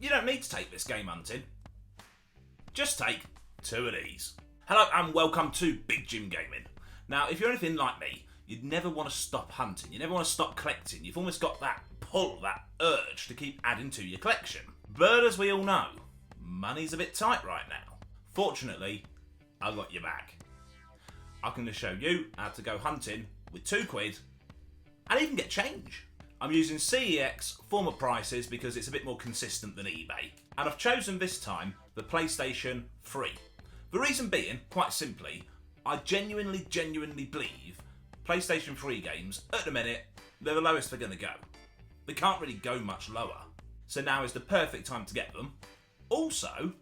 You don't need to take this game hunting. Just take 2 of these. Hello and welcome to Big Jim Gaming. Now, if you're anything like me, you'd never want to stop hunting. You never want to stop collecting. You've almost got that pull, that urge to keep adding to your collection. But as we all know, money's a bit tight right now. Fortunately, I got your back. I'm going to show you how to go hunting with £2 and even get change. I'm using CEX former prices because it's a bit more consistent than eBay. And I've chosen this time the PlayStation 3. The reason being, quite simply, I genuinely believe PlayStation 3 games, at the minute, they're the lowest they're going to go. They can't really go much lower. So now is the perfect time to get them. Also,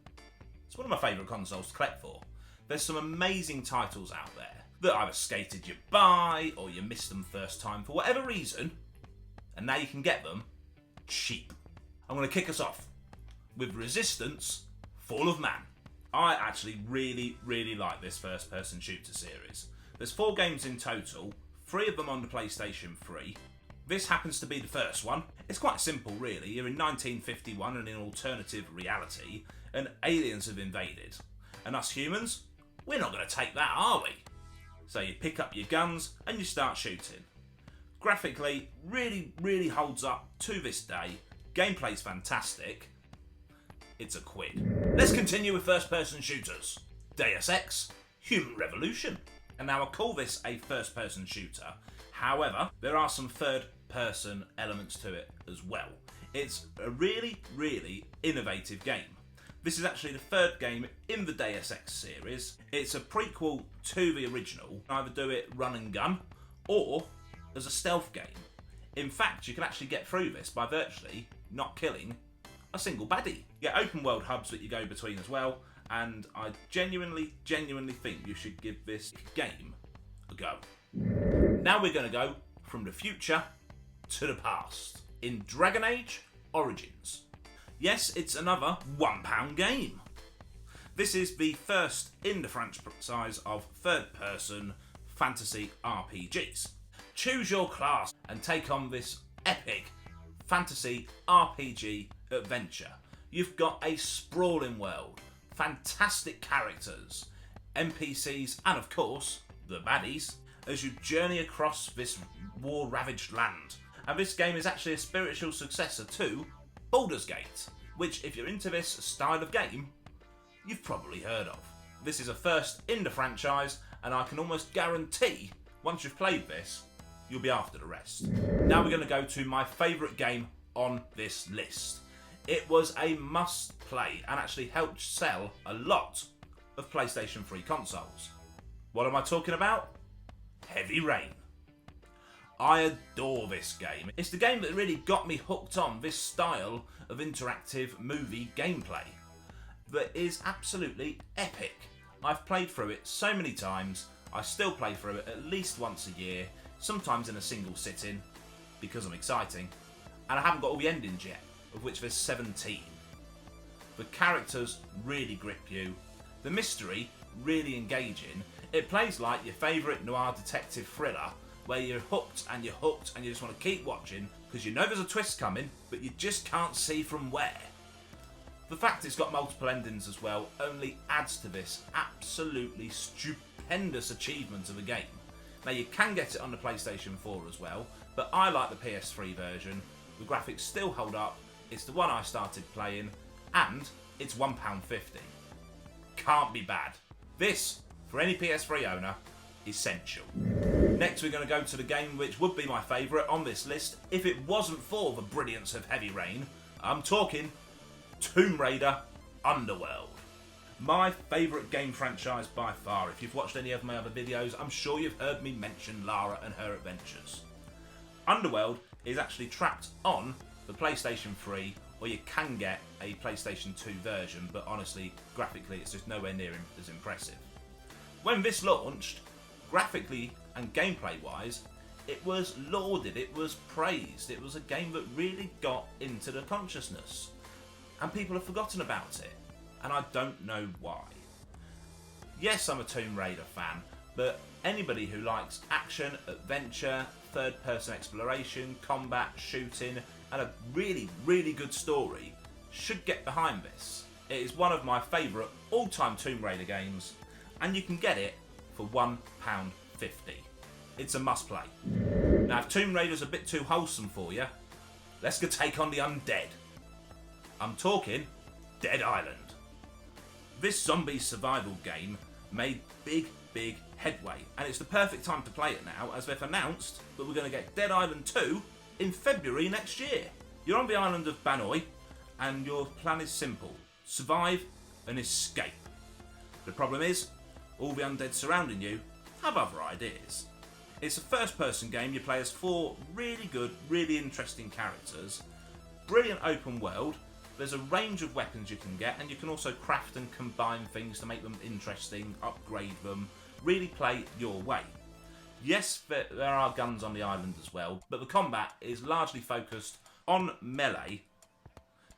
it's one of my favourite consoles to collect for. There's some amazing titles out there that either skated you by or you missed them first time for whatever reason, and now you can get them cheap. I'm going to kick us off with Resistance: Fall of Man. I actually really like this first person shooter series. There's 4 games in total, 3 of them on the PlayStation 3. This happens to be the first one. It's quite simple really. You're in 1951 in an alternative reality and aliens have invaded. And us humans, we're not going to take that, are we? So you pick up your guns and you start shooting. Graphically, really holds up to this day. Gameplay's fantastic. It's a quid. Let's continue with first-person shooters. Deus Ex: Human Revolution. And now I call this a first-person shooter. However, there are some third-person elements to it as well. It's a really innovative game. This is actually the 3rd game in the Deus Ex series. It's a prequel to the original. Either do it run and gun or as a stealth game. In fact, you can actually get through this by virtually not killing a single baddie. You get open world hubs that you go between as well, and I genuinely think you should give this game a go. Now we're going to go from the future to the past in Dragon Age Origins. Yes, it's another £1 game. This is the first in the franchise of third-person fantasy RPGs. Choose your class and take on this epic fantasy RPG adventure. You've got a sprawling world, fantastic characters, NPCs, and of course, the baddies, as you journey across this war-ravaged land. And this game is actually a spiritual successor to Baldur's Gate, which, if you're into this style of game, you've probably heard of. This is a first in the franchise, and I can almost guarantee, once you've played this, you'll be after the rest. Now we're going to go to my favourite game on this list. It was a must play and actually helped sell a lot of PlayStation 3 consoles. What am I talking about? Heavy Rain. I adore this game. It's the game that really got me hooked on this style of interactive movie gameplay that is absolutely epic. I've played through it so many times. I still play through it at least once a year, sometimes in a single sitting because I'm exciting, and I haven't got all the endings yet, of which there's 17. The characters really grip you, the mystery really engaging. It plays like your favourite noir detective thriller where you're hooked and you just want to keep watching because you know there's a twist coming but you just can't see from where. The fact it's got multiple endings as well only adds to this absolutely stupendous achievement of a game. Now you can get it on the PlayStation 4 as well, but I like the PS3 version. The graphics still hold up, it's the one I started playing, and it's £1.50. Can't be bad. This, for any PS3 owner, essential. Next we're going to go to the game which would be my favourite on this list if it wasn't for the brilliance of Heavy Rain. I'm talking Tomb Raider Underworld. My favourite game franchise by far. If you've watched any of my other videos, I'm sure you've heard me mention Lara and her adventures. Underworld is actually trapped on the PlayStation 3, or you can get a PlayStation 2 version, but honestly, graphically, it's just nowhere near as impressive. When this launched, graphically and gameplay-wise, it was lauded, it was praised, it was a game that really got into the consciousness. And people have forgotten about it, and I don't know why. Yes, I'm a Tomb Raider fan, but anybody who likes action, adventure, third-person exploration, combat, shooting, and a really good story should get behind this. It is one of my favourite all-time Tomb Raider games, and you can get it for £1.50. It's a must-play. Now, if Tomb Raider's a bit too wholesome for you, let's go take on the undead. I'm talking Dead Island. This zombie survival game made big headway, and it's the perfect time to play it now, as they've announced that we're going to get Dead Island 2 in February next year. You're on the island of Banoi, and your plan is simple: survive and escape. The problem is, all the undead surrounding you have other ideas. It's a first-person game. You play as 4 really good, really interesting characters. Brilliant open world. There's a range of weapons you can get, and you can also craft and combine things to make them interesting, upgrade them, really play your way. Yes, there are guns on the island as well, but the combat is largely focused on melee,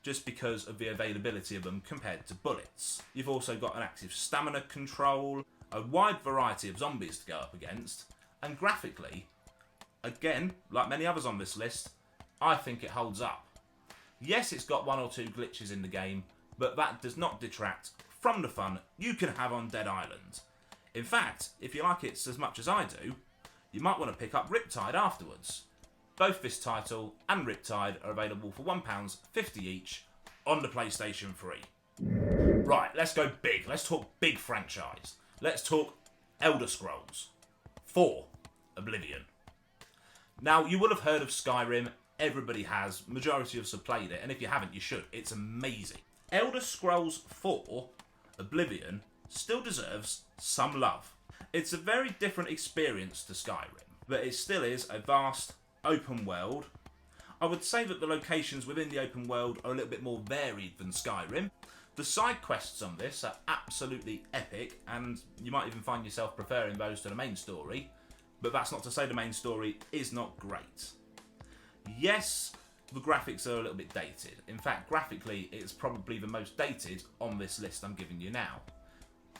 just because of the availability of them compared to bullets. You've also got an active stamina control, a wide variety of zombies to go up against, and graphically, again, like many others on this list, I think it holds up. Yes, it's got 1 or 2 glitches in the game, but that does not detract from the fun you can have on Dead Island. In fact, if you like it as much as I do, you might want to pick up Riptide afterwards. Both this title and Riptide are available for £1.50 each on the PlayStation 3. Right, let's go big. Let's talk big franchise. Let's talk Elder Scrolls 4: Oblivion. Now, you will have heard of Skyrim. Everybody has. Majority of us have played it, and if you haven't, you should. It's amazing. Elder Scrolls 4: Oblivion still deserves some love. It's a very different experience to Skyrim, but it still is a vast open world. I would say that the locations within the open world are a little bit more varied than Skyrim. The side quests on this are absolutely epic, and you might even find yourself preferring those to the main story, but that's not to say the main story is not great. Yes, the graphics are a little bit dated. In fact, graphically, it's probably the most dated on this list I'm giving you now.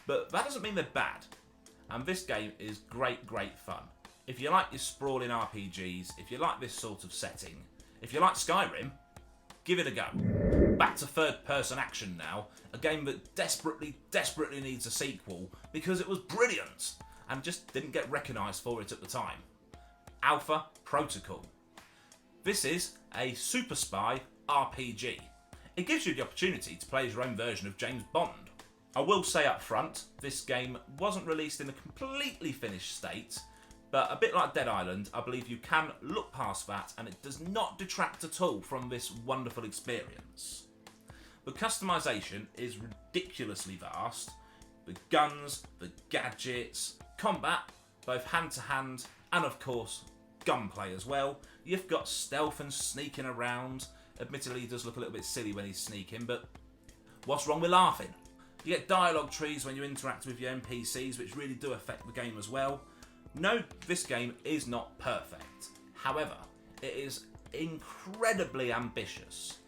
But that doesn't mean they're bad, and this game is great fun. If you like your sprawling RPGs, if you like this sort of setting, if you like Skyrim, give it a go. Back to third-person action now, a game that desperately needs a sequel because it was brilliant and just didn't get recognised for it at the time. Alpha Protocol. This is a super spy RPG. It gives you the opportunity to play as your own version of James Bond. I will say up front, this game wasn't released in a completely finished state, but a bit like Dead Island, I believe you can look past that, and it does not detract at all from this wonderful experience. The customization is ridiculously vast. The guns, the gadgets, combat, both hand-to-hand, and of course, gunplay as well. You've got stealth and sneaking around. Admittedly, he does look a little bit silly when he's sneaking, but what's wrong with laughing? You get dialogue trees when you interact with your NPCs, which really do affect the game as well. No, this game is not perfect. However, it is incredibly ambitious.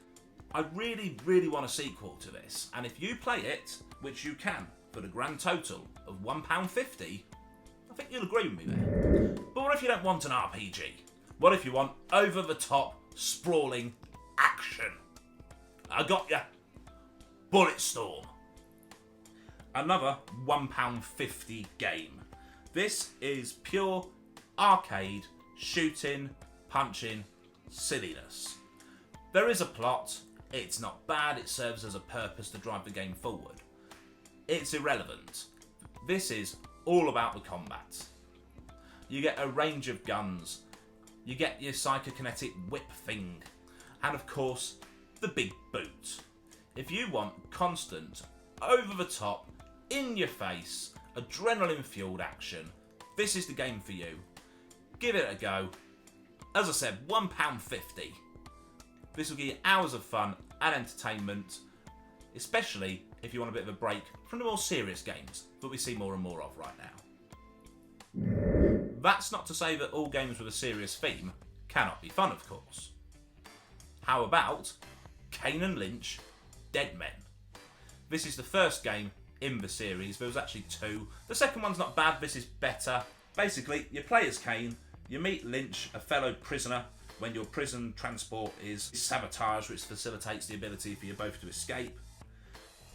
I really want a sequel to this, and if you play it, which you can, for the grand total of £1.50, I think you'll agree with me there. But what if you don't want an RPG? What if you want over-the-top, sprawling action? I got ya. Bulletstorm. Another £1.50 game. This is pure arcade, shooting, punching silliness. There is a plot. It's not bad. It serves as a purpose to drive the game forward. It's irrelevant. This is all about the combat. You get a range of guns. You get your psychokinetic whip thing. And of course, the big boot. If you want constant, over-the-top, in-your-face, adrenaline-fueled action, this is the game for you. Give it a go. As I said, £1.50. This will give you hours of fun and entertainment, especially if you want a bit of a break from the more serious games that we see more and more of right now. That's not to say that all games with a serious theme cannot be fun, of course. How about Kane and Lynch, Dead Men? This is the first game in the series. There was actually 2. The second one's not bad, this is better. Basically, you play as Kane, you meet Lynch, a fellow prisoner, when your prison transport is sabotaged, which facilitates the ability for you both to escape.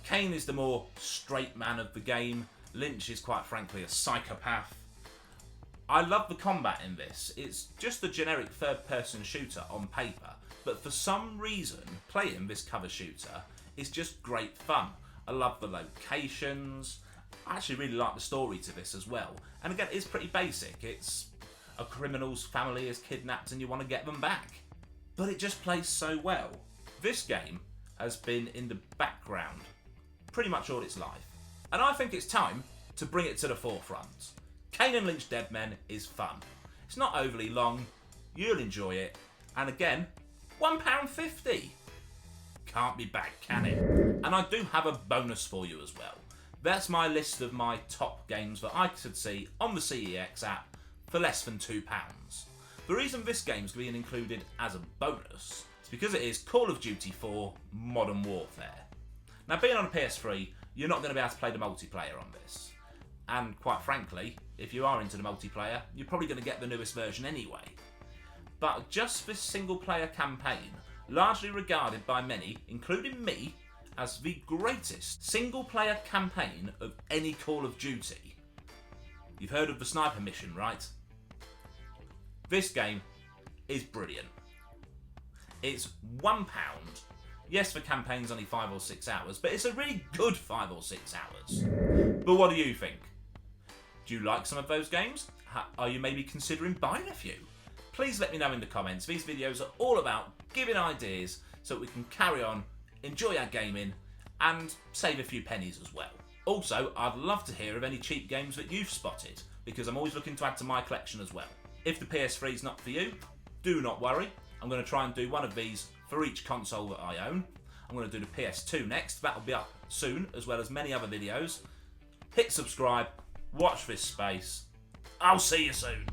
Kane is the more straight man of the game. Lynch is quite frankly a psychopath. I love the combat in this. It's just a generic third-person shooter on paper, but for some reason, playing this cover shooter is just great fun. I love the locations. I actually really like the story to this as well. And again, it's pretty basic. It's a criminal's family is kidnapped and you want to get them back. But it just plays so well. This game has been in the background pretty much all its life. And I think it's time to bring it to the forefront. Kane and Lynch Dead Men is fun. It's not overly long, you'll enjoy it, and again, £1.50. Can't be bad, can it? And I do have a bonus for you as well. That's my list of my top games that I could see on the CEX app for less than £2. The reason this game's being included as a bonus is because it is Call of Duty 4 Modern Warfare. Now, being on a PS3, you're not going to be able to play the multiplayer on this. And quite frankly, if you are into the multiplayer, you're probably going to get the newest version anyway. But just this single player campaign, largely regarded by many, including me, as the greatest single player campaign of any Call of Duty. You've heard of the sniper mission, right? This game is brilliant. It's £1. Yes, the campaign's only 5 or 6 hours, but it's a really good 5 or 6 hours. But what do you think? Do you like some of those games? Are you maybe considering buying a few? Please let me know in the comments. These videos are all about giving ideas so that we can carry on, enjoy our gaming, and save a few pennies as well. Also, I'd love to hear of any cheap games that you've spotted, because I'm always looking to add to my collection as well. If the PS3 is not for you, do not worry. I'm going to try and do one of these for each console that I own. I'm going to do the PS2 next. That'll be up soon, as well as many other videos. Hit subscribe, watch this space. I'll see you soon.